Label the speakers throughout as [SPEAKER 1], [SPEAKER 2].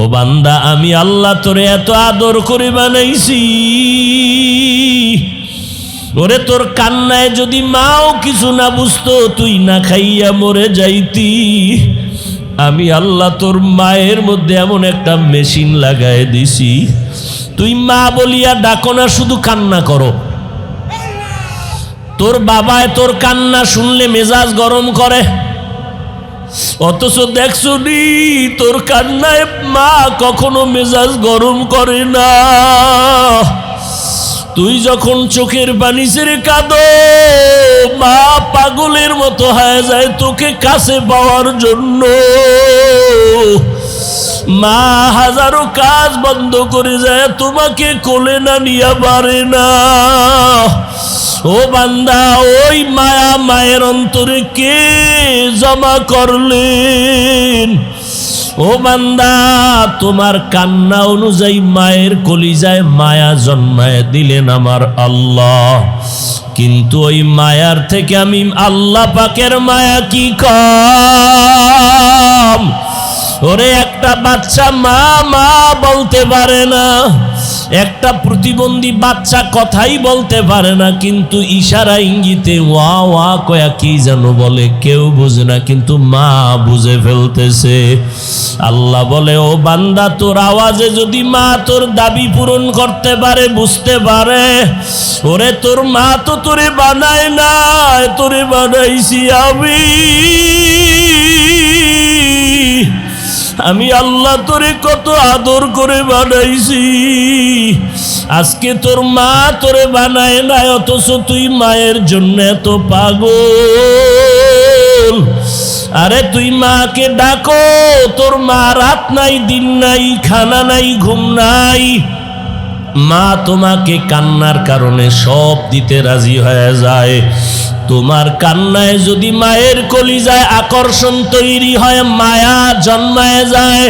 [SPEAKER 1] ও বান্দা, আমি আল্লাহ তোরে এত আদর করে বানাইছি, ওরে তোর কান্নায় যদি মাও কিছু না বুঝতো, তুই না খাইয়া মরে যাইতি। আমি আল্লাহ তোর মায়ের মধ্যে এমন একটা মেশিন লাগায় দিছি, তুই মা বলিয়া ডাকো না, শুধু কান্না করো। তোর বাবায় তোর কান্না শুনলে মেজাজ গরম করে, অথচ দেখছো নি তোর কান্নায় মা কখনো মেজাজ গরম করে না। তুই যখন চোখের পানি ছেড়ে কাঁদো, মা পাগলের মতো হয়ে যায় তোকে কাছে পাওয়ার জন্য। মা হাজারো কাজ বন্ধ করে যায় তোমাকে কোলে না নিয়ে পারে না। ও বান্দা, ওই মায়া মায়ের অন্তরে কে জমা করলেন? ও বান্দা, তোমার কান্না অনুযায়ী মায়ের কলিজায় মায়া জন্মায় দিলেন আমার আল্লাহ। কিন্তু ওই মায়ার থেকে আমি আল্লাহ পাকের মায়া কি কম? ওরে একটা বাচ্চা মা মা বলতে পারে না, একটা প্রতিবন্ধী বাচ্চা কথাই বলতে পারে না, কিন্তু ইশারা ইঙ্গিতে ওয়া ওয়া কয়া কি যেন বলে, কেউ বুঝে না, কিন্তু মা বুঝে ফেলতেছে। আল্লাহ বলে, ও বান্দা, তোর আওয়াজে যদি মা তোর দাবি পূরণ করতে পারে, বুঝতে পারে, ওরে তোর মা তো তোরে বানায় না, তোরে বানাইছি আমি আল্লাহ তোরে কত আদর করে বানাইছি। আজকে তোর মা তোরে বানায় না, অথচ তুই মায়ের জন্য এত পাগল। আরে তুই মাকে ডাকো, তোর মা রাত নাই দিন নাই, খানা নাই ঘুম নাই, মা তোমাকে কান্নার কারণে সব দিতে রাজি হয়ে যায়। তোমার কান্নায় যদি মায়ের কলিজায় আকর্ষণ তৈরি হয়, মায়া জন্মায় যায়,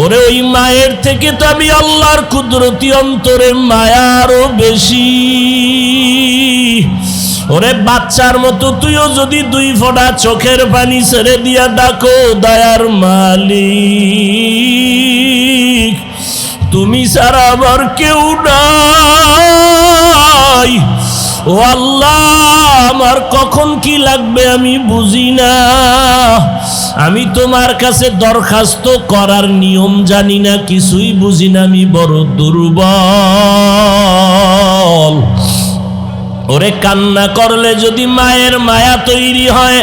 [SPEAKER 1] ওরে ওই মায়ের থেকে তো আমি আল্লাহর কুদরতি অন্তরে মায়া আরো বেশি। ওরে বাচ্চার মতো তুইও যদি দুই ফোঁটা চোখের পানি ছেড়ে দিয়া ডাকো, দয়ার মালিক তুমি ছাড়া আমার কেউ নাই, ও আল্লাহ আমার কখন কি লাগবে আমি বুঝি না, আমি তোমার কাছে দরখাস্ত করার নিয়ম জানি না, কিছুই বুঝি না, আমি বড় দুর্বল। ওরে কান্না করলে যদি মায়ের মায়া তৈরি হয়,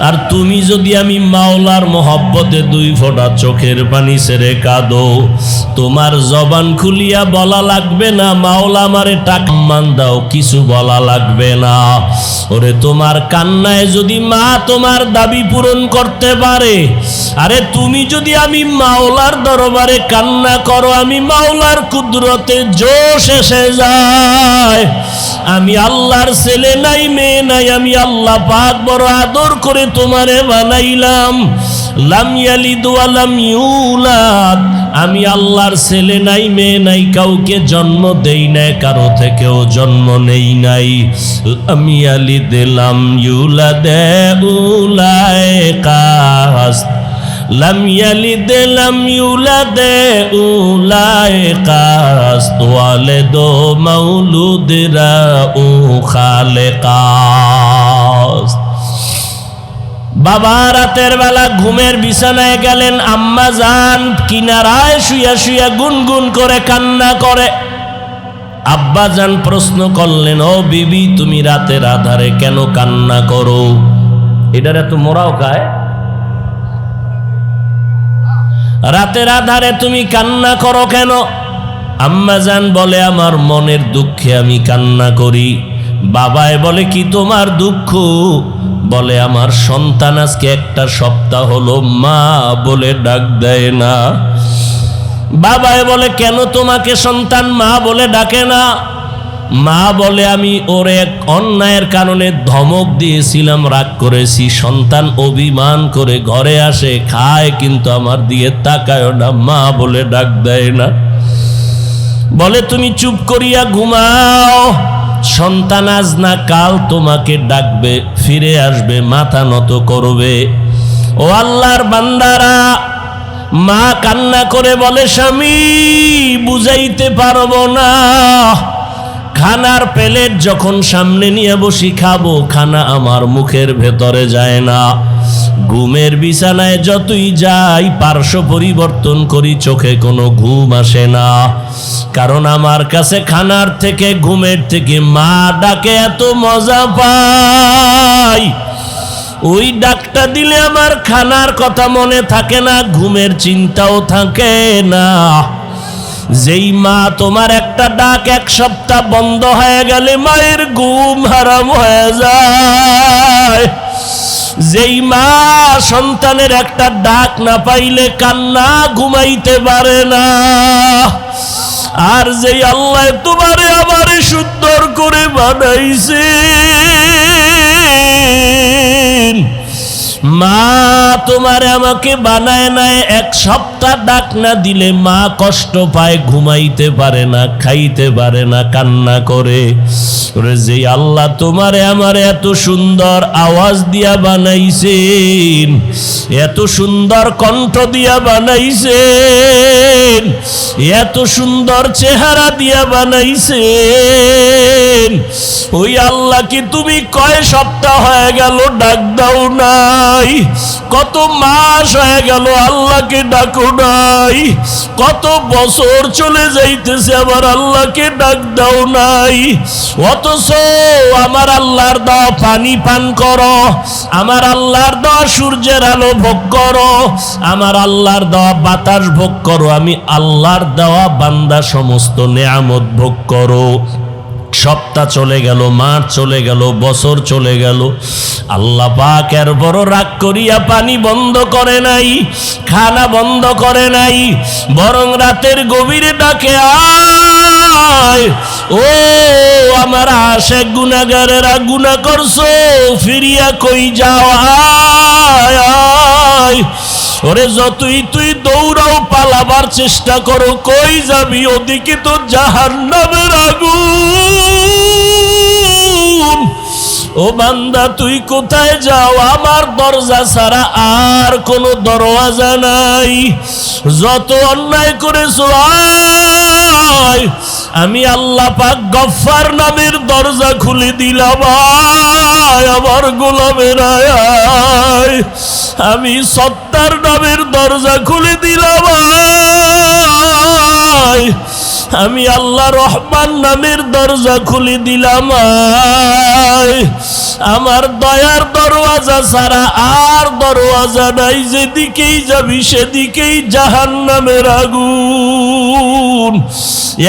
[SPEAKER 1] আর তুমি যদি আমি মাওলার মোহব্বতে দুই ফোঁটা চোখের পানি ছেড়ে কাঁদো, তোমার জবান খুলিয়া বলা লাগবে না মাওলা আমারে টাকা মান দাও, কিছু বলা লাগবে না। ওরে তোমার কান্নায় যদি মা তোমার দাবি পূরণ করতে পারে, আরে তুমি যদি আমি মাওলার দরবারে কান্না করো, আমি মাওলার কুদরতে জোশ এসে যায়। আমি আল্লাহর ছেলে নাই মেয়ে নাই, আমি আল্লাহ পাক বড় আদর করে তোমারে বানাইলাম। লাম ইয়ালিদ ওয়া লাম ইউলাদ, আমি আল্লাহর ছেলে নাই মেয়ে নাই, কাউকে জন্ম দেই নাই, কারো থেকেও জন্ম নেই নাই। লাম ইয়ালিদ লাম ইউলাদ উলাইকাস, লাম ইয়ালিদ লাম ইউলাদ উলাইকাস, ওয়ালিদু মাউলুদরা উ খালেকাস। বাবা রাতের বেলা ঘুমের বিছানায় গেলেন, আম্মা জান কিনারায় শুয়া শুয়া গুনগুন করে কান্না করে। আব্বা জান প্রশ্ন করলেন, ও বিবি তুমি রাতের আধারে কেন কান্না করো? এটার এত মোরাও খায়, রাতের আধারে তুমি কান্না করো কেন? আম্মা জান বলে, আমার মনের দুঃখে আমি কান্না করি। বাবায় বলে, কি তোমার দুঃখ? বলে, আমার সন্তান আজকে একটা সপ্তাহ হলো মা বলে ডাক দেয় না। বাবায় বলে, কেন তোমাকে সন্তান মা বলে ডাকে না? মা বলে, আমি ওর এক অন্যায়ের কারণে ধমক দিয়েছিলাম, রাগ করেছি, সন্তান অভিমান করে ঘরে আসে খায়, কিন্তু আমার দিকে তাকায় না, মা বলে ডাক দেয় না। বলে, তুমি চুপ করিয়া ঘুমাও, সন্তান আজ না কাল তোমাকে ডাকবে, ফিরে আসবে, মাথা নত করবে। ও আল্লাহর বান্দারা, মা কান্না করে বলে, স্বামী বুঝাইতে পারবো না, খানার প্লেট যখন সামনে নিয়ে বসি খাবো, খানা আমার মুখের ভেতরে যায় না। ঘুমের বিছানায় যতই যাই, পার্শ্ব পরিবর্তন করি, চোখে কোনো ঘুম আসে না। কারণ আমার কাছে খানার থেকে, ঘুমের থেকে মা ডাকে এত মজা পাই। ওই ডাকটা দিলে আমার খানার কথা মনে থাকে না, ঘুমের চিন্তাও থাকে না। যেই মা তোমার একটা ডাক এক সপ্তাহ বন্ধ হয়ে গেলে মায়ের ঘুম হারাম হয়ে যায়। যেই মা সন্তানের একটা ডাক না পাইলে কান্না, ঘুমাইতে পারে না। আর যেই আল্লাহ তোমারে আমারে সুন্দর করে বানাইছে, মা তোমারে আমাকে বানায় নাই, এক সপ্তাহ ডাক না দিলে মা কষ্ট পায়, ঘুমাইতে পারে না, খাইতে পারে না, কান্না করে। যে আল্লাহ তোমারে আমারে এত সুন্দর আওয়াজ দিয়া বানাইছেন, এত সুন্দর কণ্ঠ দিয়া বানাইছেন, এত সুন্দর চেহারা দিয়া বানাইছেন, ওই আল্লাহ কি তুমি কয় সপ্তাহ হয়ে গেল ডাক দাও নাই? কত মাস হয়ে গেল আল্লাহকে ডাকো নাই? কত বছর চলে যাইতেছে আবার আল্লাহকে ডাক দাও নাই? অথচ আমার আল্লাহর দেওয়া পানি পান করো, আমার আল্লাহর দেওয়া সূর্যের আলো ভোগ করো, আমার আল্লাহর দেওয়া বাতাস ভোগ করো, আমি আল্লাহর দেওয়া বান্দা সমস্ত নেয়ামত ভোগ করো। সপ্তাহ চলে গেল, মাস চলে গেল, বছর চলে গেল, আল্লাহ পাক এর বড় রাগ করিয়া পানি বন্ধ করে নাই, খানা বন্ধ করে নাই, বরং রাতের গভীরে ডাকে, আয় ও আমার আশিক গুনাহগারেরা, গুনাহ করছো, ফিরিয়া কই যাও, আয় আয়। ওরে যতই তুই দৌড়াও, পালাবার চেষ্টা করো, কই যাবি? ওদিকে তো জাহান্নামের আগুন। ও বান্দা তুই কোথায় যাও? আমার দরজা ছাড়া আর কোনো দরওয়াজা নাই। যত অন্যায় করেছো আয়, আমি আল্লাহ পাক গফফার নামের দরজা খুলে দিলাম, আয় আমার গোলামের আয়। আমি সত্তার নামের দরজা খুলে দিলাম, আয়। আমি আল্লাহ রহমান নামের দরজা খুলে দিলাম, আয়। আমার দয়ার দরওয়াজা ছাড়া আর দরওয়াজা নাই, যেদিকেই যাবি সেদিকেই জাহান্নামের আগুন।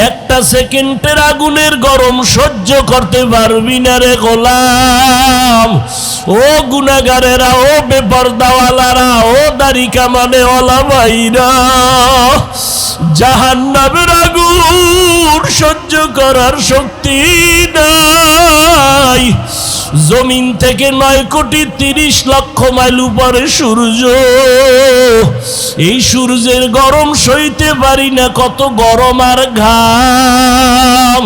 [SPEAKER 1] একটা সেকেন্ডের আগুনের গরম সহ্য করতে পারবি না রে গোলাম। ও গুনাহগারেরা, ও বেপরদাওয়ালারা, ও দাড়ি কামানে ওয়ালা ভাইরা, জাহান্নামের আগুন সহ্য করার শক্তি নাই। জমিন থেকে 9,30,00,000 মাইল উপরে সূর্য, এই সূর্যের গরম সইতে পারি না, কত গরম আর ঘাম।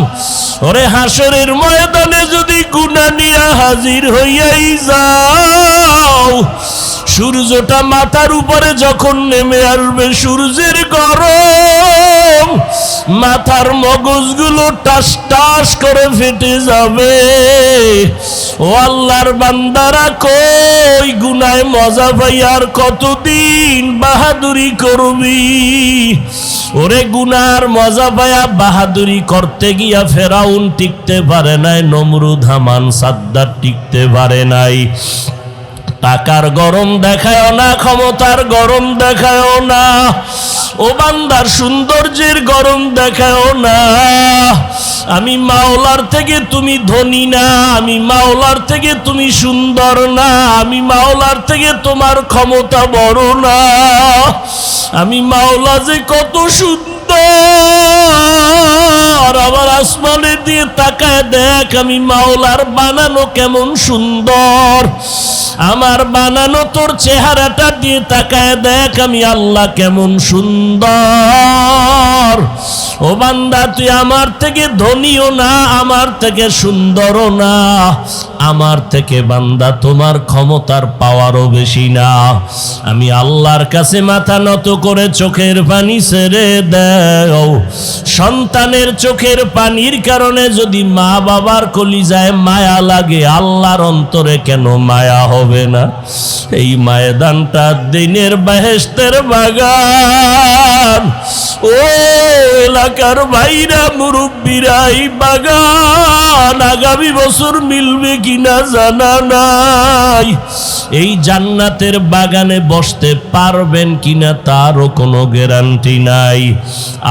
[SPEAKER 1] ওরে হাসরের ময়দানে যদি গুনাহ নিয়ে হাজির হইয়াই যাও, সূর্যটা মাথার উপরে যখন নেমে আসবে, সূর্যের গরম মাথার মগজগুলো টাস টাস করে ফেটে যাবে। ও আল্লাহর বান্দারা, কই গুনায় মজা পাই আর কতদিন বাহাদুরি করবি? ওরে গুনার মজা পায়া বাহাদুরি করতে গিয়া ফেরাউন টিকতে পারে নাই, নমরুদ হামান সাদ্দার টিকতে পারে নাই। টাকার গরম দেখায়ও না, ক্ষমতার গরম দেখায়ও না, ও বান্দার সৌন্দর্যের গরম দেখায়ও না। আমি মাওলার থেকে তুমি ধনী না, আমি মাওলার থেকে তুমি সুন্দর না, আমি মাওলার থেকে তোমার ক্ষমতা বড় না। আমি মাওলা যে কত সুন্দর, আবার আসমানের দিয়ে তাকায় দেখ, আমি মাওলার বানানো কেমন সুন্দর। আমার বানানো তোর চেহারাটা দিয়ে তাকায় দেখ, আমি আল্লাহ কেমন সুন্দর। ও ও বান্দা তুই আমার থেকে ধনীও না, আমার থেকে সুন্দরও না, আমার থেকে বান্দা তোমার ক্ষমতার পাওয়ারও বেশি না। আমি আল্লাহর কাছে মাথা নত করে চোখের পানি ছেড়ে দাও। সন্তানের চোখের পানির কারণে যদি মা বাবার কলিজায় মায়া লাগে, আল্লাহর অন্তরে কেন মায়া হবে না? এই ময়দানটা দিনের বেহেশতের বাগান। ও এলাকার ভাইরা, মুরব্বীরা, এই বাগান আগামী বছর মিলবে কিনা জানা নাই। এই জান্নাতের বাগানে বসতে পারবেন কিনা তারও কোনো গ্যারান্টি নাই।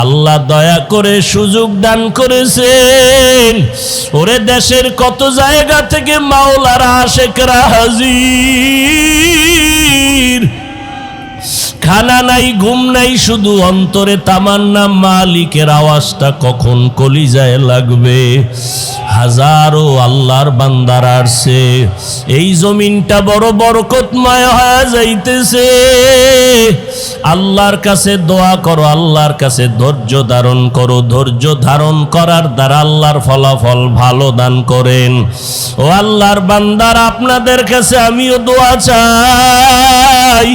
[SPEAKER 1] আল্লাহ দয়া করে সুযোগ দান করেছেন। ওরে দেশের কত জায়গা থেকে মাওলার আশেকরা হাজির। খানা নাই, ঘুম নাই, শুধু অন্তরে তামান্না মালিকের আওয়াজটা কখন কলিজায় লাগবে। হাজারো আল্লাহর বান্দার আসছে। এই জমিনটা বড় বরকতময় হয়ে যাইতেছে। আল্লাহর কাছে দোয়া করো, আল্লাহর কাছে ধৈর্য ধারণ করো। ধৈর্য ধারণ করার দ্বারা আল্লাহর ফলাফল ভালো দান করেন। ও আল্লাহর বান্দার, আপনাদের কাছে আমিও দোয়া চাই।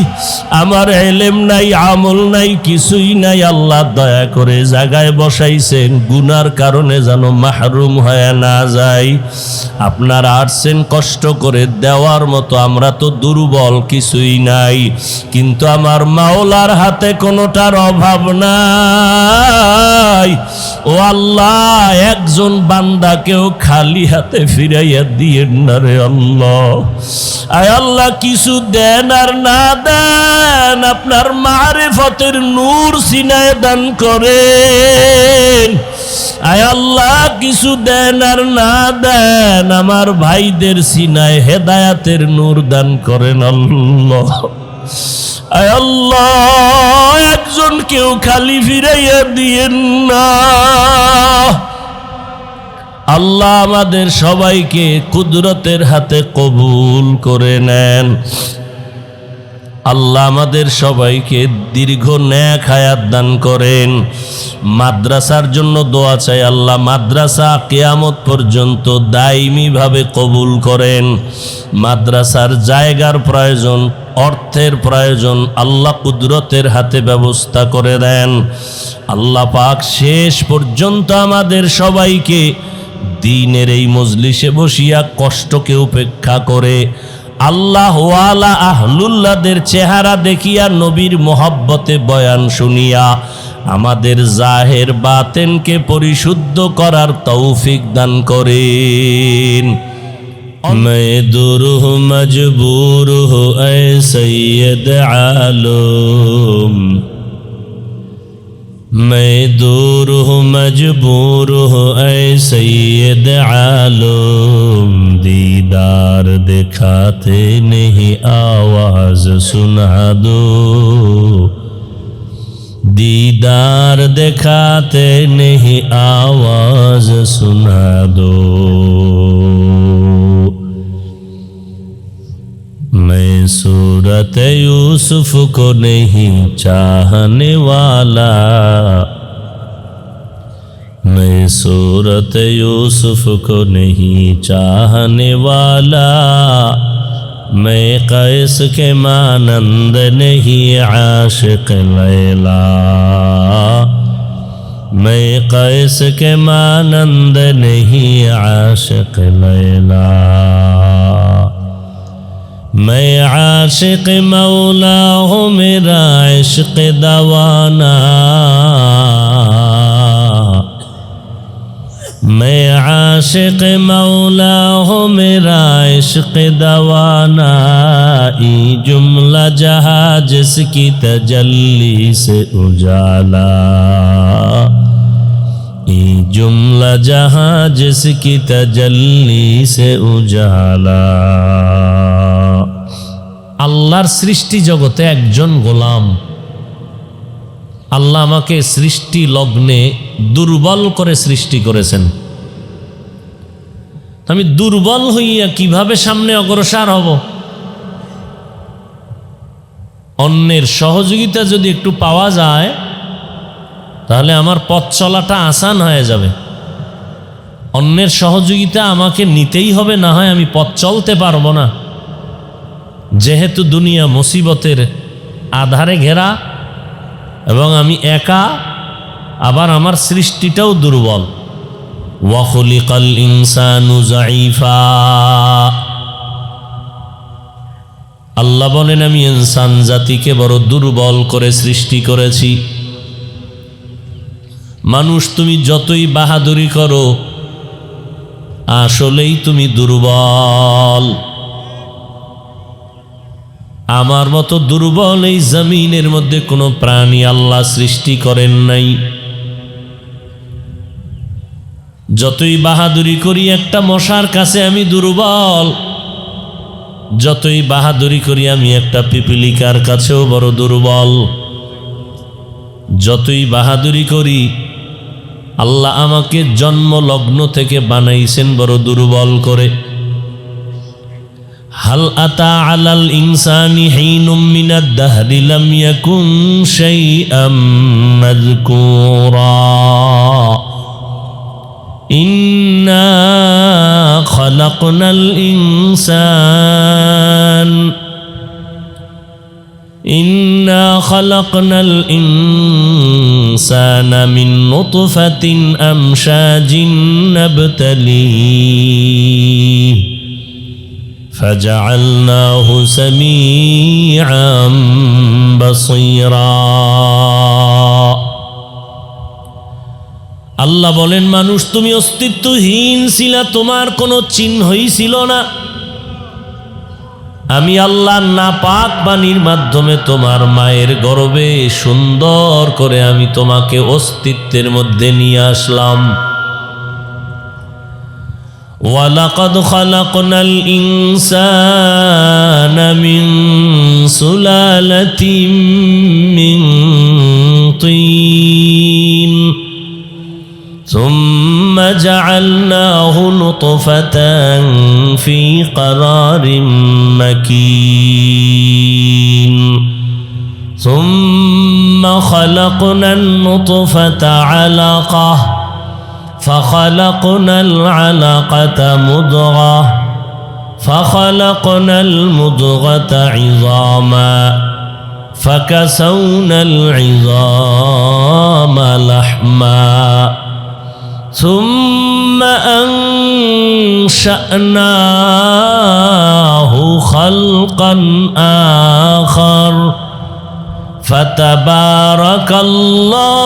[SPEAKER 1] আমার এলেম নাই, আমল নাই, কিছুই নাই। আল্লাহ দয়া করে জায়গায় বসাইছেন, গুনার কারণে যেন মাহরুম হয়ে না যায়। আপনারা আসছেন কষ্ট করে, দেওয়ার মতো আমরা তো দুর্বল, কিছুই নাই। কিন্তু আমার মাওলার হাতে কোনোটার অভাব নাই। ও আল্লাহ, একজন বান্দাকেও খালি হাতে ফিরাইয়া দিয়েন না রে আল্লাহ। আয় আল্লাহ, কিছু দেন আর না দেন, আপনার মারিফতের নূর সিনায় দান করেন। আয় আল্লাহ, কিছু দেন আর না দেন, আমার ভাইদের সিনায় হেদায়াতের নূর দান করেন আল্লাহ। আয় আল্লাহ, একজন কেউ খালি ফিরাইয়া দিয়েন না। আল্লাহ আমাদের সবাইকে কুদরতের হাতে কবুল করে নেন। আল্লাহ আমাদের সবাইকে দীর্ঘ নেক হায়াত দান করেন। মাদ্রাসার জন্য দোয়া চাই, আল্লাহ মাদ্রাসা কিয়ামত পর্যন্ত দায়মিভাবে কবুল করেন। মাদ্রাসার জায়গার প্রয়োজন, অর্থের প্রয়োজন, আল্লাহ কুদরতের হাতে ব্যবস্থা করে দেন। আল্লাহ পাক শেষ পর্যন্ত আমাদের সবাইকে দ্বীনের এই মজলিসে বসিয়া কষ্টকে উপেক্ষা করে আল্লাহ ওয়ালা আহলুল্লাহদের চেহারা দেখিয়া নবীর মোহাব্বতে বয়ান শুনিয়া আমাদের জাহের বাতেনকে পরিশুদ্ধ করার তৌফিক দান করেন। मैं दूर हूँ मजबूर हूँ ऐ सैयद आलम, मैं दूर हूँ मजबूर हूँ ऐ सैयद आलम, दीदार दिखाते नहीं आवाज सुना दो, दीदार दिखाते नहीं आवाज सुना दो। मैं सूरत यूसुफ को नहीं चाहने वाला, मैं सूरत यूसुफ को नहीं चाहने वाला, मैं कैस के मानंद नहीं आशिक लैला, मैं कैस के मानंद नहीं आशिक लैला, मैं आशिक मौला हूँ मेरा इश्क दवाना, मैं आशिक मौला हूँ मेरा इश्क दवाना, ई जुमला जहाँ जिसकी तजल्ली से उजाला, ई जुमला जहाँ जिसकी तजल्ली से उजाला। আল্লাহর সৃষ্টি জগতে একজন গোলাম। আল্লাহ আমাকে সৃষ্টি লগ্নে দুর্বল করে সৃষ্টি করেছেন। আমি দুর্বল হইয়া কিভাবে সামনে অগ্রসর হব? অন্যের সহযোগিতা যদি একটু পাওয়া যায় তাহলে আমার পথ চলাটা আসান হয়ে যাবে। অন্যের সহযোগিতা আমাকে নিতেই হবে, না হয় আমি পথ চলতে পারবো না। যেহেতু দুনিয়া মুসিবতের আধারে ঘেরা এবং আমি একা, আবার আমার সৃষ্টিটাও দুর্বল। ওয়া খুলিকাল ইনসানু যায়ীফা, আল্লাহ বলেন আমি ইনসান জাতিকে বড় দুর্বল করে সৃষ্টি করেছি। মানুষ তুমি যতই বাহাদুরি করো, আসলেই তুমি দুর্বল। আমার মতো দুর্বল এই জমিনের মধ্যে কোনো প্রাণী আল্লাহ সৃষ্টি করেন নাই। যতই বাহাদুরি করি একটা মশার কাছে আমি দুর্বল, যতই বাহাদুরি করি আমি একটা পিপিলিকার কাছেও বড় দুর্বল। যতই বাহাদুরি করি আল্লাহ আমাকে জন্ম লগ্ন থেকে বানাইছেন বড় দুর্বল করে। হাল আতা আলাল ইনসানি হিনুম মিনাদ দাহরি লাম ইয়াকুন শাইআম মাযকুরা ইন্না খালাকনাল ইনসানা মিন নুতফাতিন আমশাজিন নাবতালিহি فجعلناه سميعا بصيرا। আল্লাহ বলেন মানুষ তুমি অস্তিত্বহীন ছিলা, তোমার কোনো চিহ্নই ছিল না। আমি আল্লাহ নাপাক পানির মাধ্যমে তোমার মায়ের গর্ভে সুন্দর করে আমি তোমাকে অস্তিত্বের মধ্যে নিয়ে আসলাম। وَلَقَدْ خَلَقْنَا الْإِنسَانَ مِنْ سُلَالَةٍ مِّنْ طِينٍ ثُمَّ جَعَلْنَاهُ نُطْفَةً فِي قَرَارٍ مَكِينٍ ثُمَّ خَلَقْنَا النُّطْفَةَ عَلَقَةً فخلقنا العلقة مضغة فخلقنا المضغة عظاما فكسونا العظام لحما ثم أنشأناه خلقا آخر فتبارك الله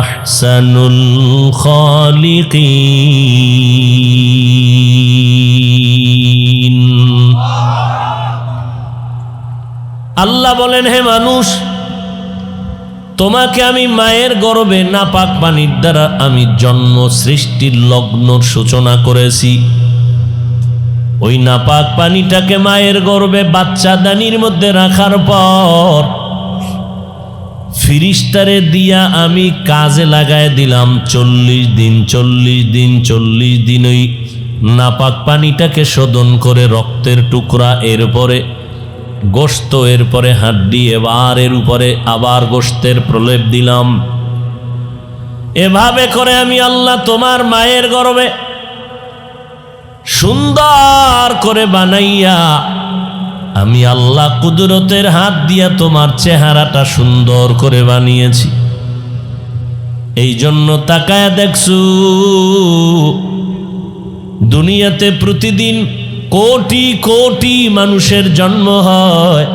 [SPEAKER 1] أحسن الخالقين। আল্লাহ বলেন হে মানুষ, তোমাকে আমি মায়ের গর্ভে নাপাক পানির দ্বারা আমি জন্ম সৃষ্টির লগ্নর সূচনা করেছি। ওই নাপাক পানিটাকে মায়ের গর্ভে বাচ্চাদানির মধ্যে রাখার পর ফিরিস্তারে দিয়া আমি কাজে লাগায় দিলাম 40 দিন ওই নাপাক পানিটাকে শোধন করে রক্তের টুকরা, এরপরে গোশত, এরপরে হাড্ডি, এবার এর উপরে আবার গোশতের প্রলেপ দিলাম। এভাবে করে আমি আল্লাহ তোমার মায়ের গর্ভে সুন্দর করে বানাইয়া আমি আল্লাহ কুদরতের হাত দিয়া তোমার চেহারাটা সুন্দর করে বানিয়েছি। এই জন্য তাকায়া দেখছু দুনিয়াতে প্রতিদিন কোটি কোটি মানুষের জন্ম হয়,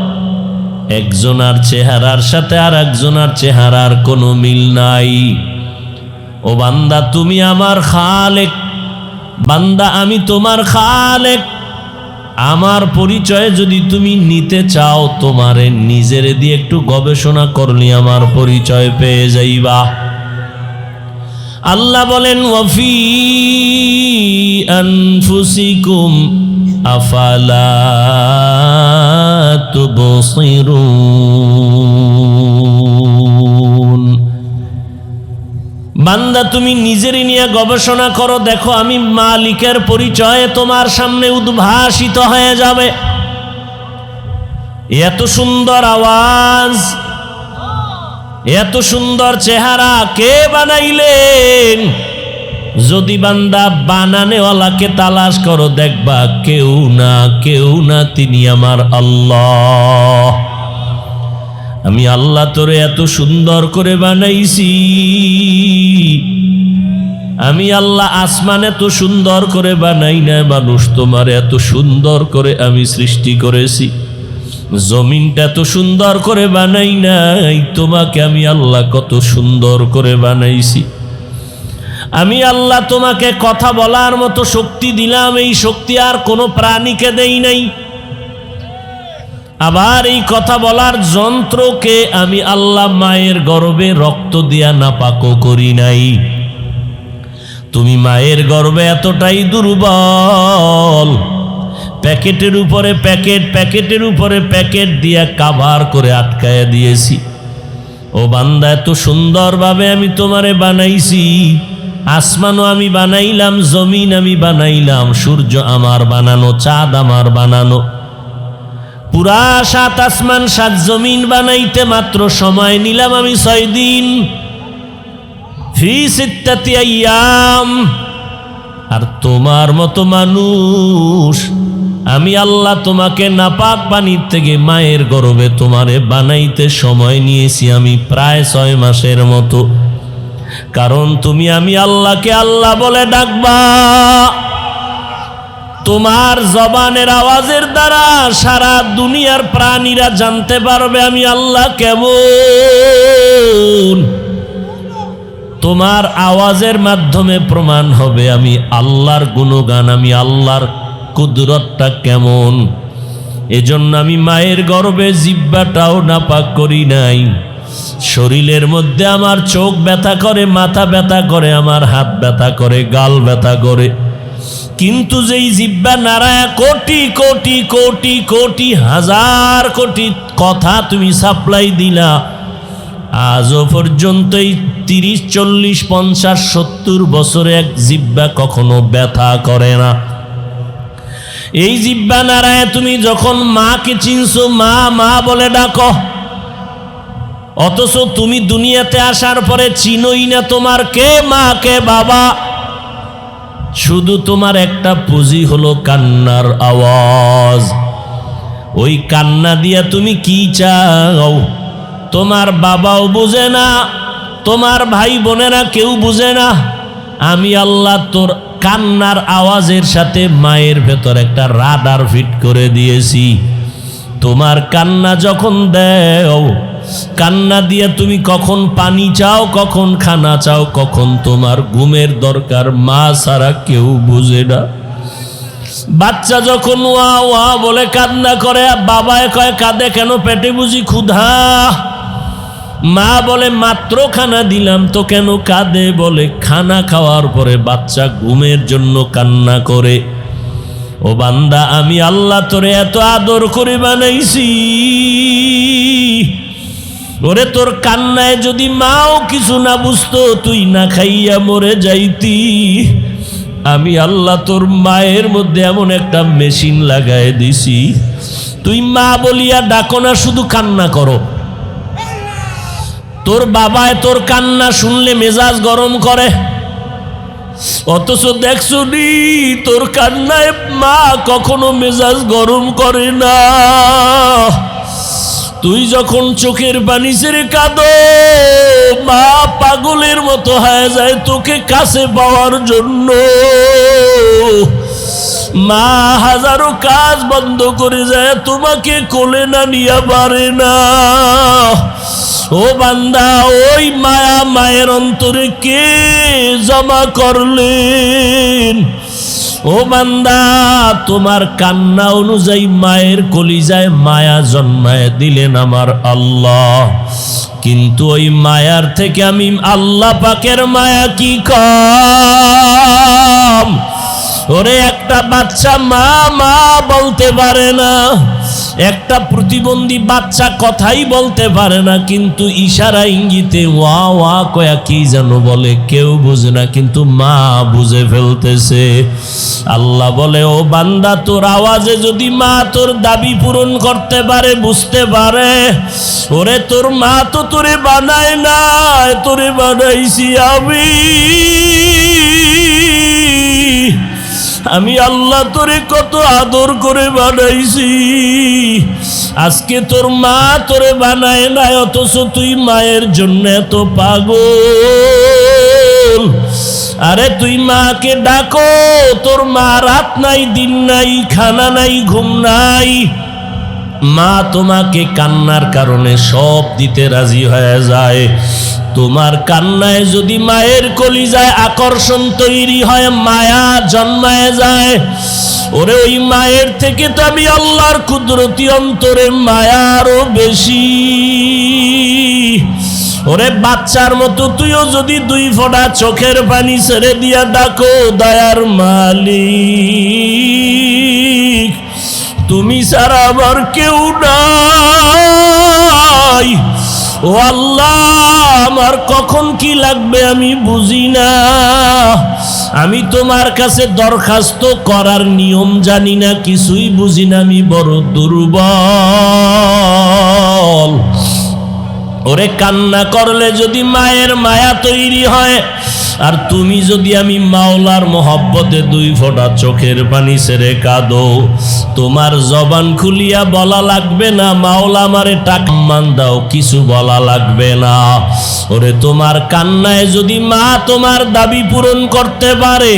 [SPEAKER 1] একজনার চেহারার সাথে আর একজনার চেহারার কোনো মিল নাই। ও বান্দা তুমি আমার খালেক, বান্দা আমি তোমার খালেক। আমার পরিচয় যদি তুমি নিতে চাও, তোমারে নিজের দিয়ে একটু গবেষণা করলে আমার পরিচয় পেয়ে যাইবা। আল্লাহ বলেন ওয়াফি আনফুসিকুম আফালা তুবসিরুন। বান্দা তুমি নিজেরই নিয়ে গবেষণা করো, দেখো আমি মালিকের পরিচয়ে তোমার সামনে উদ্ভাসিত হয়ে যাবে। এত সুন্দর আওয়াজ, এত সুন্দর চেহারা কে বানাইলেন? যদি বান্দা বানানেওয়ালাকে তালাশ করো, দেখবা কেউ না, তিনি আমার আল্লাহ। আমি আল্লাহ তোরে এত সুন্দর করে বানাইছি। আমি আল্লাহ আসমান এত সুন্দর করে বানাই না, মানুষ তোমার এত সুন্দর করে আমি সৃষ্টি করেছি। জমিনটা এত সুন্দর করে বানাই নাই, তোমাকে আমি আল্লাহ কত সুন্দর করে বানাইছি। আমি আল্লাহ তোমাকে কথা বলার মতো শক্তি দিলাম, এই শক্তি আর কোনো প্রাণীকে দেই নাই। আবার এই কথা বলার যন্ত্রকে আমি আল্লাহ মায়ের গর্ভে রক্ত দিয়া নাপাকও করি নাই। তুমি মায়ের গর্ভে এতটাই দুর্বল, প্যাকেটের উপরে প্যাকেট, প্যাকেটের উপরে প্যাকেট দিয়া কাভার করে আটকায় দিয়েছি। ও বান্দা, এত সুন্দরভাবে আমি তোমারে বানাইছি। আসমানও আমি বানাইলাম, জমিন আমি বানাইলাম, সূর্য আমার বানানো, চাঁদ আমার বানানো। পুরা 7 আসমান 7 জমিন বানাইতে মাত্র সময় নিলাম আমি 6 দিন, ফি 6 আইয়াম। আর তোমার মতো মানুষ আমি আল্লাহ তোমাকে নাপাক পানির থেকে মায়ের গর্ভে তোমারে বানাইতে সময় নিয়েছি আমি প্রায় 6 মাসের মতো। কারণ তুমি আমি আল্লাহকে আল্লাহ বলে ডাকবা। তোমার জবানের আওয়াজের দ্বারা সারা দুনিয়ার প্রাণীরা জানতে পারবে আমি আল্লাহ কেমন। তোমার আওয়াজের মাধ্যমে প্রমাণ হবে আমি আল্লাহর গুণগান, আমি আল্লাহর কুদরতটা কেমন। এজন্য আমি মায়ের গর্ভে জিহ্বাটাও নাপাক করি নাই। শরীরের মধ্যে আমার চোখ ব্যথা করে, মাথা ব্যথা করে, আমার হাত ব্যথা করে, গাল ব্যথা করে, কিন্তু যেই জিহ্বা নাড়ায়া কোটি কোটি কোটি কোটি হাজার কোটি কথা তুমি সাপ্লাই দিলা, আজও পর্যন্ত এই 30 40 50 70 বছরে এক জিহ্বা কখনো ব্যথা করে না। এই জিহ্বা নাড়ায় তুমি যখন মাকে চিনছো, মা মা বলে ডাকো, অথচ তুমি দুনিয়াতে আসার পরে চিনোই না তোমার কে মা কে বাবা। শুধু তোমার একটা পুঁজি হলো কান্নার আওয়াজ। ওই কান্না দিয়া তুমি কি চাও তোমার বাবাও বুঝে না, তোমার ভাই বোনেরা কেউ বুঝে না। আমি আল্লাহ তোর কান্নার আওয়াজের সাথে মায়ের ভেতর একটা রাডার ফিট করে দিয়েছি। তোমার কান্না যখন দেও, কান্না দিয়ে তুমি কখন পানি চাও, কখন খানা চাও, কখন তোমার ঘুমের দরকার, মা ছাড়া কেউ বুঝে না। বাচ্চা যখন ওয়া ওয়া বলে কান্না করে, বাবায় কয় কাঁদে কেন, পেটে বুঝি ক্ষুধা। মা বলে মাত্র খানা দিলাম তো কেন কাঁদে, বলে খানা খাওয়ার পরে বাচ্চা ঘুমের জন্য কান্না করে। ও বান্দা, আমি আল্লাহ তোরে এত আদর করে বানাইছি, ওরে তোর কান্নায় যদি মাও কিছু না বুঝতো, তুই না খাইয়া মরে যাইতি। আমি আল্লাহ তোর মায়ের মধ্যে এমন একটা মেশিন লাগায় দিছি, তুই মা বলিয়া ডাকো না, শুধু কান্না করো। তোর বাবায় তোর কান্না শুনলে মেজাজ গরম করে, অথচ দেখছো নি তোর কান্নায় মা কখনো মেজাজ গরম করে না। তুই যখন চোখের পানি ছেড়ে কাঁদো, মা পাগলের মতো হয়ে যায় তোকে কাছে পাওয়ার জন্য। মা হাজারো কাজ বন্ধ করে যায় তোমাকে কোলে না নিয়ে পারে না। ও বান্দা, ওই মায়া মায়ের অন্তরে কে জমা করলেন? ও বান্দা, তোমার কান্না অনুযায়ী মায়ের কলিজায় মায়া জন্মায় দিলেন আমার আল্লাহ। কিন্তু ওই মায়ার থেকে আমি আল্লাহ পাকের মায়া কি কম? ওরে একটা বাচ্চা মা মা বলতে পারে না, একটা প্রতিবন্ধী বাচ্চা কথাই বলতে পারে না, কিন্তু ইশারা ইঙ্গিতে ওয়া ওয়া কয়া কি যেন বলে, কেউ বুঝে না, কিন্তু মা বুঝে ফেলতেছে। আল্লাহ বলে, ও বান্দা, তোর আওয়াজে যদি মা তোর দাবি পূরণ করতে পারে, বুঝতে পারে, ওরে তোর মা তো তোরে বানায় না, তোরে বানাইছি আমি আল্লাহ তোরে কত আদর করে বানাইছি। আজকে তোর মা তোরে বানায় না, অথচ তুই মায়ের জন্য এত পাগল। আরে তুই মাকে ডাকো, তোর মা রাত নাই দিন নাই, খানা নাই ঘুম নাই, মা তোমাকে কান্নার কারণে সব দিতে রাজি হয়ে যায়। তোমার কান্নায় যদি মায়ের কলিজায় আকর্ষণ তৈরি হয়, মায়া জন্মায় যায়, ওরে ওই মায়ের থেকে তো আমি আল্লাহর কুদরতি অন্তরে মায়া আরো বেশি। ওরে বাচ্চার মতো তুইও যদি 2 ফোঁটা চোখের পানি ছেড়ে দিয়া ডাকো, দয়ার মালিক তুমি ছাড়া আমার কেউ নাই, ও আল্লাহ আমার কখন কি লাগবে আমি বুঝি না, আমি তোমার কাছে দরখাস্ত করার নিয়ম জানি না, কিছুই বুঝি না, আমি বড় দুর্বল। ওরে কান্না করলে যদি মায়ের মায়া তৈরি হয়, আর তুমি যদি আমি মাওলার মোহব্বতে 2 ফোঁটা চোখের পানি ছেড়ে কাঁদো, তোমার জবান খুলিয়া বলা লাগবে না মাওলা আমারে টাকা মান দাও, কিছু বলা লাগবে না। ওরে তোমার কান্নায় যদি মা তোমার দাবি পূরণ করতে পারে,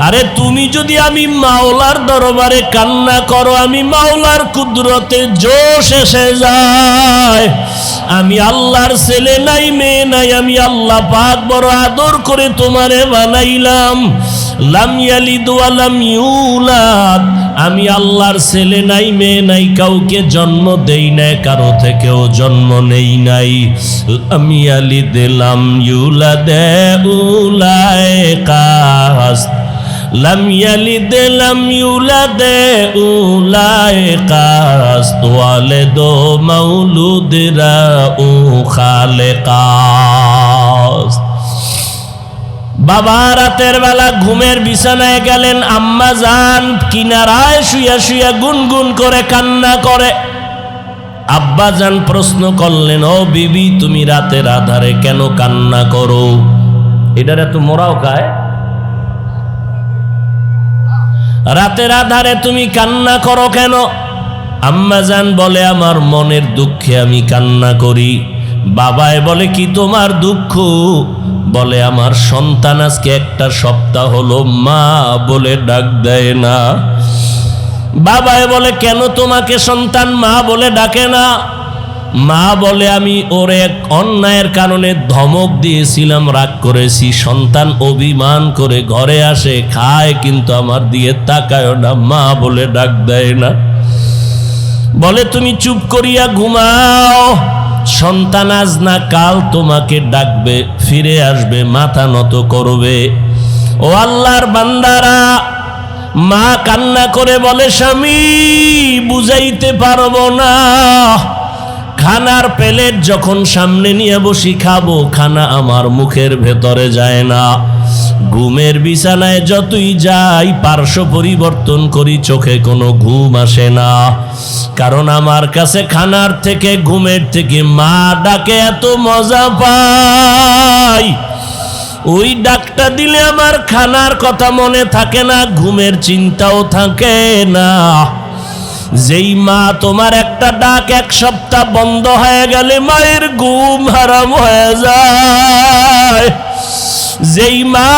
[SPEAKER 1] আরে তুমি যদি আমি মাওলার দরবারে কান্না করো, আমি মাওলার কুদরতে জোশ এসে যায়। আমি আল্লাহর ছেলে নাই মেয়ে নাই, আমি আল্লাহ পাক বড় আদর করে তোমারে বানাইলাম। লাম ইয়ালিদ ওয়া লাম ইউলাদ, আমি আল্লাহর ছেলে নাই মেয়ে নাই, কাউকে জন্ম দেই নাই, কারো থেকেও জন্ম নেই নাই। লাম ইয়ালিদ লাম ইউলাদ উলাইকা, লাম ইয়ালিদ লাম ইউলাদ উলাইকা, ওয়ালিদু মাউলুদরা উ খালেকাস। বাবা রাতের বেলা ঘুমের বিছানায় গেলেন, আম্মা জান কিনারায় শুয়া শুয়া গুনগুন করে কান্না করে। আব্বা জান প্রশ্ন করলেন, ও বিবি তুমি রাতের আধারে কেন কান্না করো? এটার এত মোরাও কায়, রাতের আধারে তুমি কান্না করো কেন? আম্মা জান বলে, আমার মনের দুঃখে আমি কান্না করি। বাবায় বলে, কি তোমার দুঃখ? বলে, আমার সন্তান আজকে 1 সপ্তাহ হলো মা বলে ডাক দেয় না। বাবায় বলে, কেন তোমাকে সন্তান মা বলে ডাকে না? মা বলে, আমি ওর এক অন্যায়ের কারণে ধমক দিয়েছিলাম, রাগ করেছি, সন্তান অভিমান করে ঘরে আসে খায়, কিন্তু আমার দিকে তাকায় না, মা বলে ডাক দেয় না। বলে, তুমি চুপ করিয়া ঘুমাও, সন্তান আজ না কাল তোমাকে ডাকবে, ফিরে আসবে, মাথা নত করবে। ও আল্লাহর বান্দারা, মা কান্না করে বলে, স্বামী বুঝাইতে পারবো না, খানার প্লেট যখন সামনে নিয়ে বসি খাবো, খানা আমার মুখের ভেতরে যায় না। ঘুমের বিছানায় যতই যাই, পার্শ্ব পরিবর্তন করি, চোখে কোনো ঘুম আসে না, কারণ আমার কাছে খানার থেকে ঘুমের থেকে মা ডাকে এত মজা পাই। ওই ডাকটা দিলে আমার খানার কথা মনে থাকে না, ঘুমের চিন্তাও থাকে না। যেই মা তোমার একটা ডাক 1 সপ্তাহ বন্ধ হয়ে গেলে মায়ের ঘুম হারাম হয়ে যায়। যেই মা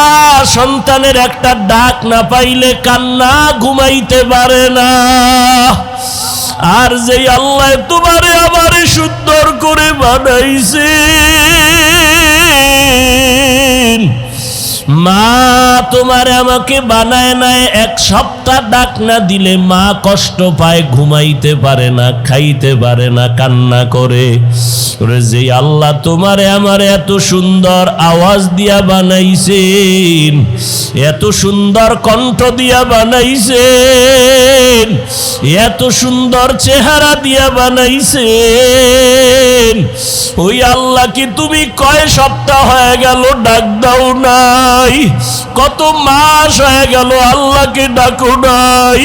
[SPEAKER 1] সন্তানের একটা ডাক না পাইলে কান্না ঘুমাইতে পারে না। আর যেই আল্লাহ তোমারে আমারে সুন্দর করে বানাইছে, মা তোমারে আমাকে বানায় নাই, এক সপ্তাহ ডাক না দিলে মা কষ্ট পায়, ঘুমাইতে পারে না, খাইতে পারে না, কান্না করে। ওরে যে আল্লাহ তোমারে আমারে এত সুন্দর আওয়াজ দিয়া বানাইছেন, এত সুন্দর কণ্ঠ দিয়া বানাইছেন, এত সুন্দর চেহারা দিয়া বানাইছেন, ওই আল্লাহ কি তুমি কয় সপ্তাহ হয়ে গেল ডাক দাও নাই? কত মাস হয়ে গেল আল্লাহকে ডাকো নাই?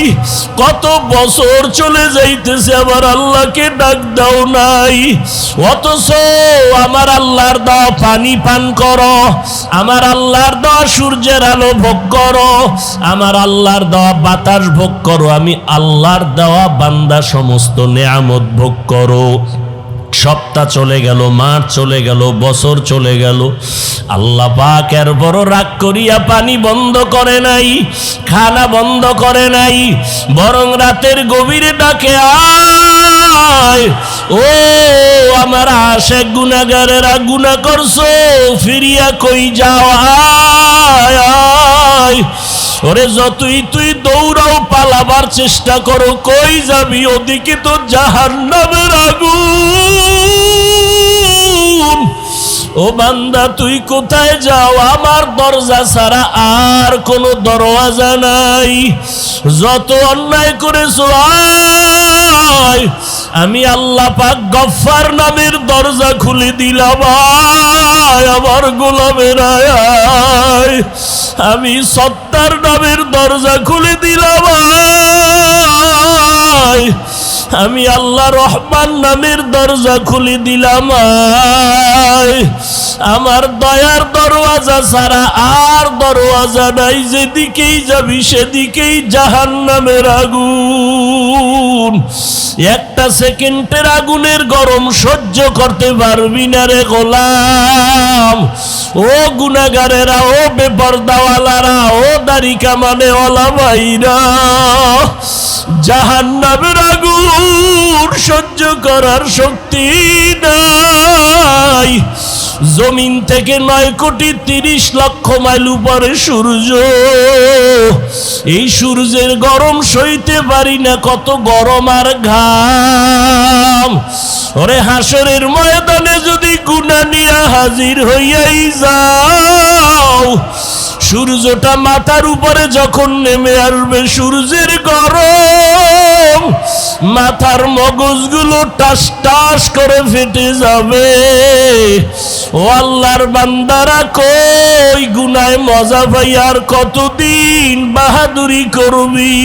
[SPEAKER 1] কত বছর চলে যাইতেছে আবার আল্লাহকে ডাক দাও নাই? অথচ আমার আল্লাহর দেওয়া পানি পান করো, আমার আল্লাহর দেওয়া সূর্যের আলো ভোগ করো, আমার আল্লাহর দেওয়া বাতাস ভোগ করো, আমি আল্লাহর দেওয়া বান্দা সমস্ত নেয়ামত ভোগ করো। সপ্তাহ চলে গেল, মাস চলে গেল, বছর চলে গেল, আল্লাহ পাক এর বড় রাগ করিয়া পানি বন্ধ করে নাই, খানা বন্ধ করে নাই, বরং রাতের গভীরে ডাকে, আয় ও আমার আশিক গুনাহগারেরা, গুনাহ করছো, ফিরিয়া কই যাও, আয় আয়। ওরে যতই তুই দৌড়াও, পালাবার চেষ্টা করো, কই যাবি? ওদিকে তো জাহান্নামের আগুন। ও বান্দা তুই কোথায় যাও? আমার দরজা ছাড়া আর কোনো দরওয়াজা নাই। যত অন্যায় করেছো আয়, আমি আল্লাহ পাক গফফার নামের দরজা খুলে দিলাম, আয় আমার গোলামের আয়। আমি সত্তার নামের দরজা খুলে দিলাম, আয়। আমি আল্লাহ রহমান নামের দরজা খুলে দিলাম, আয়। আমার দয়ার দরওয়াজা ছাড়া আর দরওয়াজা নাই, যেদিকেই যাবি সেদিকেই জাহান্নামের আগুন। একটা সেকেন্ডের আগুনের গরম সহ্য করতে পারবি না রে গোলাম। ও গুনাহগারেরা, ও বেপরদাওয়ালারা, ও দাড়ি কামানেওয়ালা ভাইরা, জাহান্নামের আগুন সহ্য করার শক্তি নাই। জমিন থেকে 9,30,00,000 মাইল উপরে সূর্য, এই সূর্যের গরম সইতে পারি না, কত গরম আর ঘাম। ওরে হাসরের ময়দানে যদি গুনাহ নিয়ে হাজির হইয়াই যাও, সূর্যটা মাথার উপরে যখন নেমে আসবে, সূর্যের গরম মাথার মগজগুলো টাস টাস করে ফেটে যাবে। ও আল্লাহর বান্দারা, কই গুনায় মজা পাই আর কতদিন বাহাদুরি করবি?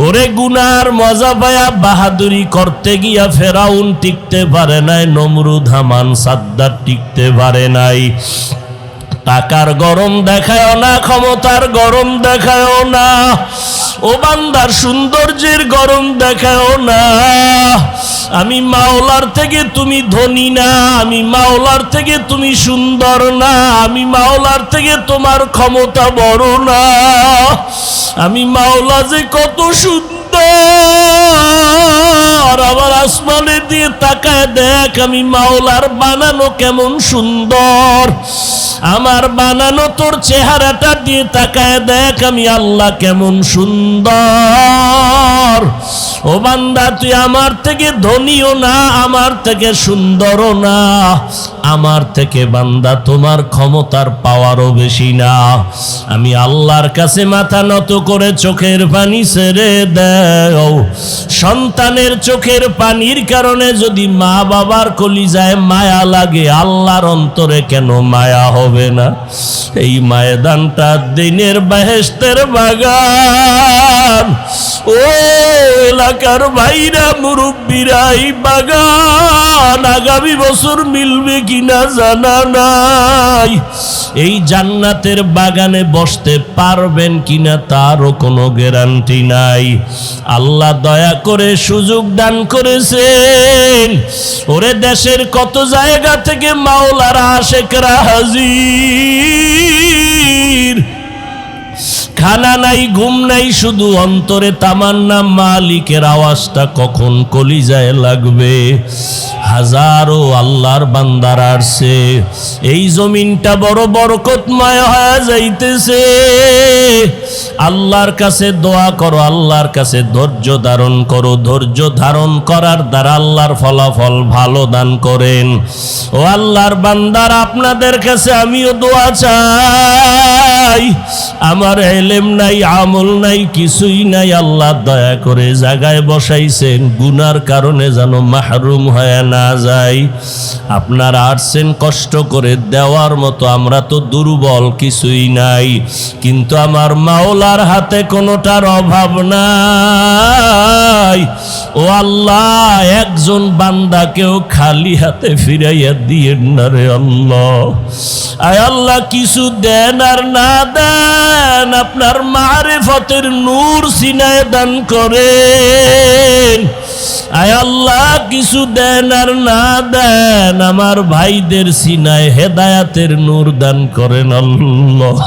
[SPEAKER 1] ওরে গুনার মজা পায়া বাহাদুরি করতে গিয়া ফেরাউন টিকতে পারে নাই, নমরুদ হামান সাদ্দার টিকতে পারে নাই। টাকার গরম দেখায় না, ক্ষমতার গরম দেখায় না, ও বান্দার সৌন্দর্যের গরম দেখায় না। আমি মাওলার থেকে তুমি ধনী না, আমি মাওলার থেকে তুমি সুন্দর না, আমি মাওলার থেকে তোমার ক্ষমতা বড় না। আমি মাওলা যে কত সুন্দর, আবার আসমানে দিয়ে তাকায় দেখ আমি মাওলার বানানো কেমন সুন্দর। আমার বানানো তোর চেহারাটা দিয়ে তাকায় দেখ আমি আল্লাহ কেমন সুন্দর। ও বান্দা, তুই আমার থেকে ধনীও না, আমার থেকে সুন্দরও না, আমার থেকে বান্দা তোমার ক্ষমতার পাওয়ারও বেশি না। আমি আল্লাহর কাছে মাথা নত করে চোখের পানি ছেড়ে দাও। সন্তানের চোখের পানির কারণে যদি মা বাবার কলিজায় মায়া লাগে, আল্লাহর অন্তরে কেন মায়া হবে না? এই ময়দানটা দিনের বেহেশতের বাগান। ও এলাকার ভাইরা, মুরব্বীরা, এই বাগান আগামী বছর মিলবে কিনা জানা নাই। এই জান্নাতের বাগানে বসতে পারবেন কিনা তারও কোনো গ্যারান্টি নাই। আল্লাহ দয়া করে সুযোগ দান করেছেন। ওরে দেশের কত জায়গা থেকে মাওলারা আশেকরা হাজির। খানা নাই, ঘুম নাই, শুধু অন্তরে তামান্না মালিকের আওয়াজটা কখন কলিজায় লাগবে। হাজারো আল্লাহর বান্দার আসছে। এই জমিনটা বড় বরকতময় হয়ে যাইতেছে। আল্লাহর কাছে দোয়া করো, আল্লাহর কাছে ধৈর্য ধারণ করো। ধৈর্য ধারণ করার দ্বারা আল্লাহর ফলাফল ভালো দান করেন। ও আল্লাহর বান্দার, আপনাদের কাছে আমিও দোয়া চাই। আমার ইলম নাই, আমল নাই, কিছুই নাই। আল্লাহ দয়া করে জায়গায় বসাইছেন, গুনার কারণে যেন মাহরুম হয়ে না যাই। আপনারা আসছেন কষ্ট করে, দেওয়ার মতো আমরা তো দুর্বল, কিছুই নাই। কিন্তু আমার মাওলার হাতে কোনোটার অভাব নাই। ও আল্লাহ, একজন বান্দাকেও খালি হাতে ফিরাইয়া দিয়েন না রে আল্লাহ। আয় আল্লাহ, কিছু দেন আর না দেন, আপনার মারিফতের নূর সিনায় দান করেন। আয় আল্লাহ, কিছু দেন আর না দেন, আমার ভাইদের সিনায় হেদায়াতের নূর দান করেন আল্লাহ।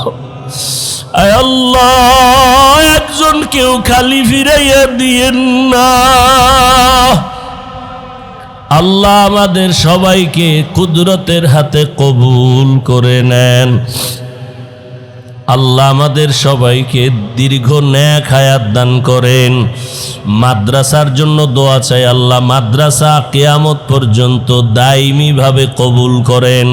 [SPEAKER 1] আয় আল্লাহ, একজন কেউ খালি ফিরাইয়া দিয়েন না। আল্লাহ আমাদের সবাইকে কুদরতের হাতে কবুল করে নেন। আল্লাহ আমাদের সবাইকে দীর্ঘ নেক হায়াত দান করেন। মাদ্রাসার জন্য দোয়া চাই, আল্লাহ মাদ্রাসা কিয়ামত পর্যন্ত দায়মিভাবে কবুল করেন।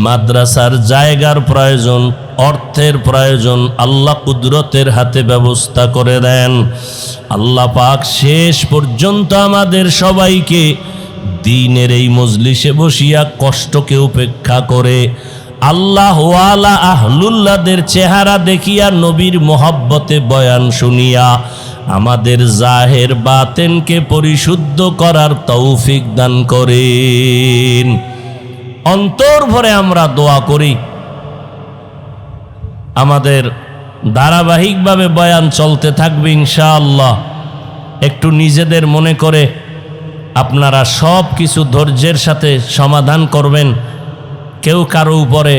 [SPEAKER 1] মাদ্রাসার জায়গার প্রয়োজন, অর্থের প্রয়োজন, আল্লাহ কুদরতের হাতে ব্যবস্থা করে দেন। আল্লাহ পাক শেষ পর্যন্ত আমাদের সবাইকে দ্বীনের এই মজলিসে বসিয়া কষ্টকে উপেক্ষা করে আল্লাহ ওয়ালা আহলুল্লাহদের চেহারা দেখিয়া নবীর মোহব্বতে বয়ান শুনিয়া আমাদের জাহের বাতেনকে পরিশুদ্ধ করার তৌফিক দান করেন। অন্তর ভরে আমরা দোয়া করি। আমাদের ধারাবাহিকভাবে বয়ান চলতে থাকবে ইনশাআল্লাহ। একটু নিজেদের মনে করে আপনারা সব কিছু ধৈর্যের সাথে সমাধান করবেন। কেউ কারো উপরে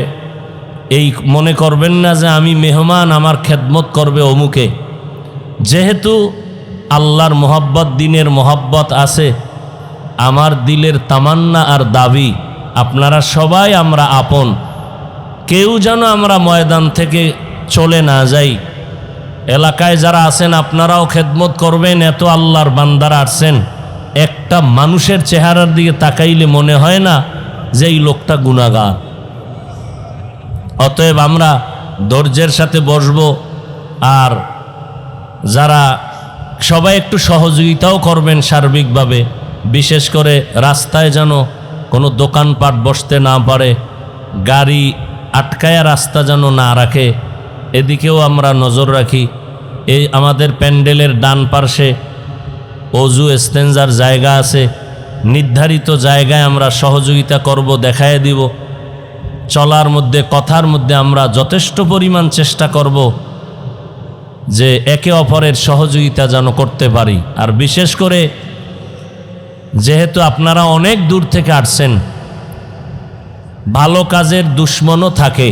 [SPEAKER 1] এই মনে করবেন না যে আমি মেহমান, আমার খেদমত করবে অমুকে। যেহেতু আল্লাহর মোহব্বত, দিনের মোহব্বত আছে, আমার দিলের তামান্না আর দাবি আপনারা সবাই আমরা আপন। কেউ যেন আমরা ময়দান থেকে চলে না যাই। এলাকায় যারা আছেন আপনারাও খেদমত করবেন। এত আল্লাহর বান্দারা আসছেন, একটা মানুষের চেহারার দিকে তাকাইলে মনে হয় না যে এই লোকটা গুনাহগার। অতএব আমরা ধৈর্যের সাথে বসবো। আর যারা সবাই একটু সহযোগিতাও করবেন সার্বিকভাবে, বিশেষ করে রাস্তায় যেন কোনো দোকানপাট বসতে না পারে, গাড়ি আটকায়া রাস্তা যেন না রাখে, এদিকেও আমরা নজর রাখি। এই আমাদের প্যান্ডেলের ডান পার্শ্বে অজু ইস্তেঞ্জার জায়গা আছে, নির্ধারিত জায়গায় আমরা সহযোগিতা করব, দেখায় দিব। চলার মধ্যে, কথার মধ্যে আমরা যথেষ্ট পরিমাণ চেষ্টা করব যে একে অপরের সহযোগিতা যেন করতে পারি। আর বিশেষ করে যেহেতু আপনারা অনেক দূর থেকে আসছেন, ভালো কাজের দুশ্মনও থাকে,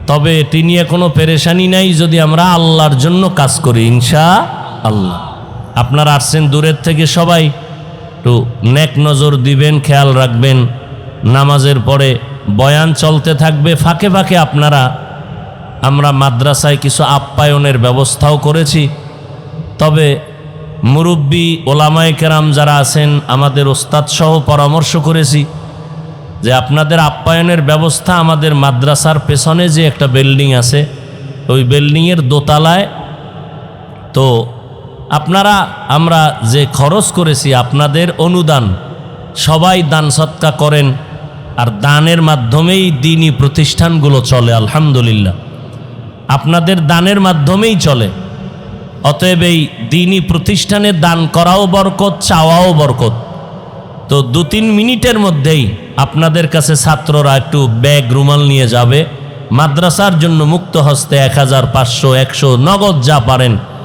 [SPEAKER 1] তবে এটি নিয়ে কোনো পেরেশানি নাই যদি আমরা আল্লাহর জন্য কাজ করি ইনশাআল্লাহ। আপনারা আসছেন দূরের থেকে, সবাই একটু নেক নজর দিবেন, খেয়াল রাখবেন। নামাজের পরে বয়ান চলতে থাকবে, ফাঁকে ফাঁকে আমরা মাদ্রাসায় কিছু আপ্যায়নের ব্যবস্থাও করেছি। তবে মুরব্বী ওলামায়ে কেরাম যারা আছেন, আমাদের ওস্তাদ সহ পরামর্শ করেছি যে আপনাদের আপ্যায়নের ব্যবস্থা আমাদের মাদ্রাসার পেছনে যে একটা বিল্ডিং আছে, ওই বিল্ডিংয়ের দোতলায়। তো আমরা যে খরচ করেছি, আপনাদের অনুদান, সবাই দান সৎকা করেন, আর দানের মাধ্যমেই দ্বীনি প্রতিষ্ঠানগুলো চলে। আলহামদুলিল্লাহ, আপনাদের দানের মাধ্যমেই চলে। অতএব এই দ্বীনি প্রতিষ্ঠানে দান করাও বরকত, চাওয়াও বরকত। তো 2-3 মিনিটের মধ্যেই আপনাদের কাছে ছাত্ররা একটু ব্যাগ, রুমাল নিয়ে যাবে। মাদ্রাসার জন্য মুক্ত হস্তে 1000, 500, 100 নগদ যা পারেন